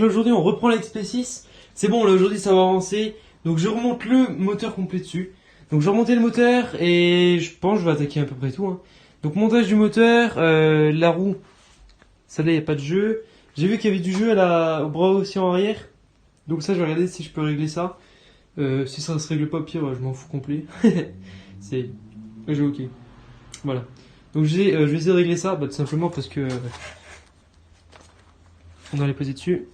là aujourd'hui on reprend la XP6. C'est bon, là aujourd'hui ça va avancer. Donc je remonte le moteur complet dessus. Donc je vais remonter le moteur et je pense que je vais attaquer à peu près tout. Donc montage du moteur, la roue, ça là il n'y a pas de jeu. J'ai vu qu'il y avait du jeu au bras aussi en arrière. Donc ça je vais regarder si je peux régler ça. Si ça se règle pas, pire, je m'en fous complet. C'est ok. Voilà. Donc je vais essayer de régler ça, tout simplement parce que on va les poser dessus.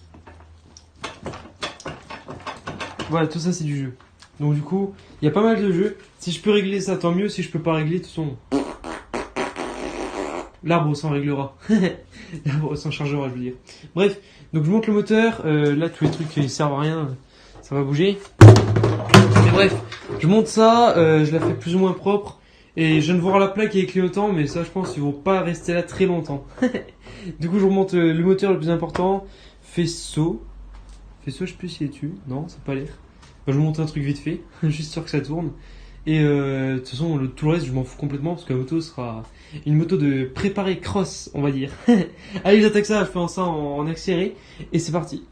Voilà, tout ça c'est du jeu. Donc du coup, il y a pas mal de jeux. Si je peux régler ça, tant mieux. Si je peux pas régler, de toute façon, l'arbre s'en réglera. L'arbre s'en chargera, je veux dire. Bref, donc je monte le moteur. Là, tous les trucs qui servent à rien, ça va bouger. Mais bref, je monte ça. Je la fais plus ou moins propre. Et je viens de voir la plaque et les clignotants, mais ça, je pense qu'ils vont pas rester là très longtemps. Du coup, je remonte le moteur le plus important. Faisceau, je sais plus s'il est dessus. Non, ça n'a pas l'air. Je vais monter un truc vite fait, juste sûr que ça tourne. Et de toute façon, tout le reste, je m'en fous complètement parce que la moto sera une moto de préparé cross, on va dire. Allez, j'attaque ça, je fais ça en accéléré et c'est parti.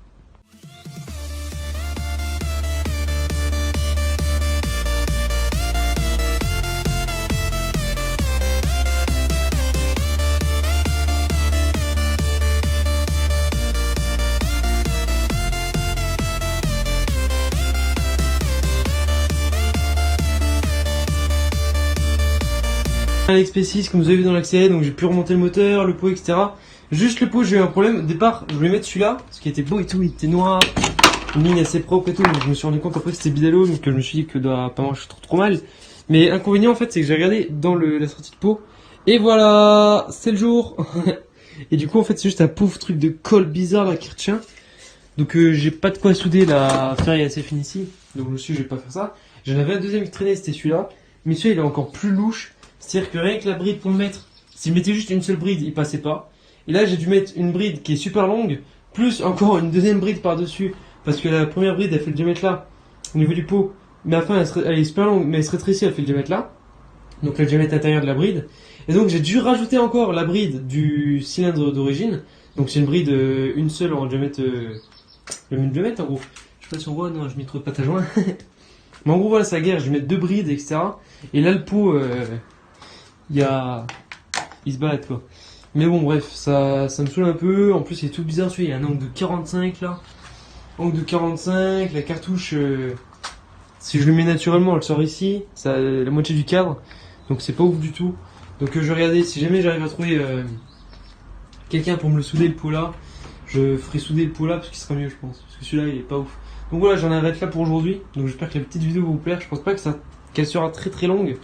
Un XP6 comme vous avez vu dans l'accéléré, donc j'ai pu remonter le moteur, le pot, etc. Juste le pot, j'ai eu un problème. Au départ, je voulais mettre celui-là, parce qu'il était beau et tout, il était noir, une ligne assez propre et tout. Donc je me suis rendu compte après que c'était bidalo, donc je me suis dit que doit pas marcher trop mal. Mais l'inconvénient en fait, c'est que j'ai regardé dans la sortie de pot, et voilà, c'est le jour. Et du coup, en fait, c'est juste un pauvre truc de colle bizarre là qui retient. Donc j'ai pas de quoi souder, la fer est assez fine ici, donc je me suis dit, je vais pas faire ça. J'en avais un deuxième qui traînait, c'était celui-là, mais celui-là il est encore plus louche. C'est-à-dire que rien que la bride pour le mettre, si je mettais juste une seule bride, il passait pas. Et là, j'ai dû mettre une bride qui est super longue, plus encore une deuxième bride par-dessus, parce que la première bride, elle fait le diamètre là, au niveau du pot. Mais à la fin, elle est super longue, mais elle se rétrécit, elle fait le diamètre là. Donc le diamètre intérieur de la bride. Et donc j'ai dû rajouter encore la bride du cylindre d'origine. Donc c'est une bride, une seule en diamètre, le même diamètre en gros. Je sais pas si on voit, non, je mets trop de pâte à joint. Mais en gros, voilà, c'est la guerre, je vais mettre deux brides, etc. Et là, le pot, il se balade quoi. Mais bon bref, ça me saoule un peu. En plus il est tout bizarre celui-là, il y a un angle de 45 là. Angle de 45, la cartouche, si je le mets naturellement elle sort ici, ça la moitié du cadre. Donc c'est pas ouf du tout. Donc je vais regarder, si jamais j'arrive à trouver quelqu'un pour me le souder le pot là, je ferai souder le pot là parce qu'il sera mieux je pense. Parce que celui-là il est pas ouf. Donc voilà, j'en arrête là pour aujourd'hui. Donc j'espère que la petite vidéo va vous plaire. Je pense pas qu'elle sera très longue.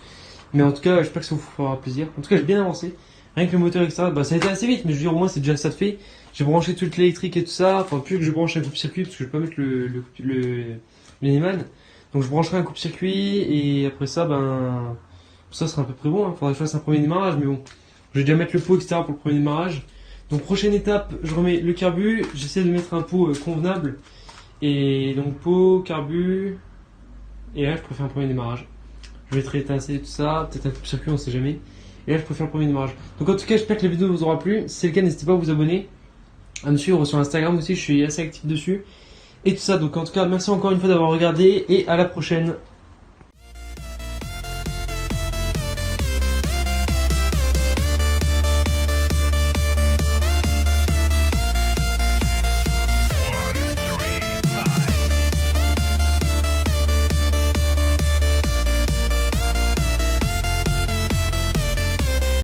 Mais en tout cas, j'espère que ça vous fera plaisir. En tout cas, j'ai bien avancé. Rien que le moteur, etc. Ça a été assez vite, mais je veux dire, au moins, c'est déjà ça de fait. J'ai branché toute l'électrique et tout ça. Enfin, plus que je branche un coupe-circuit, parce que je vais pas mettre le Neyman. Donc, je brancherai un coupe-circuit, et après ça, ça sera à peu près bon. Faudra que je fasse un premier démarrage, mais bon. Je vais déjà mettre le pot, etc. pour le premier démarrage. Donc, prochaine étape, je remets le carbu. J'essaie de mettre un pot convenable. Et donc, pot, carbu. Et là, je préfère un premier démarrage. Je vais étincer tout ça, peut-être un coupe-circuit, on sait jamais. Et là, je préfère le premier démarrage. Donc en tout cas, j'espère que la vidéo vous aura plu. Si c'est le cas, n'hésitez pas à vous abonner. À me suivre sur Instagram aussi, je suis assez actif dessus. Et tout ça, donc en tout cas, merci encore une fois d'avoir regardé et à la prochaine.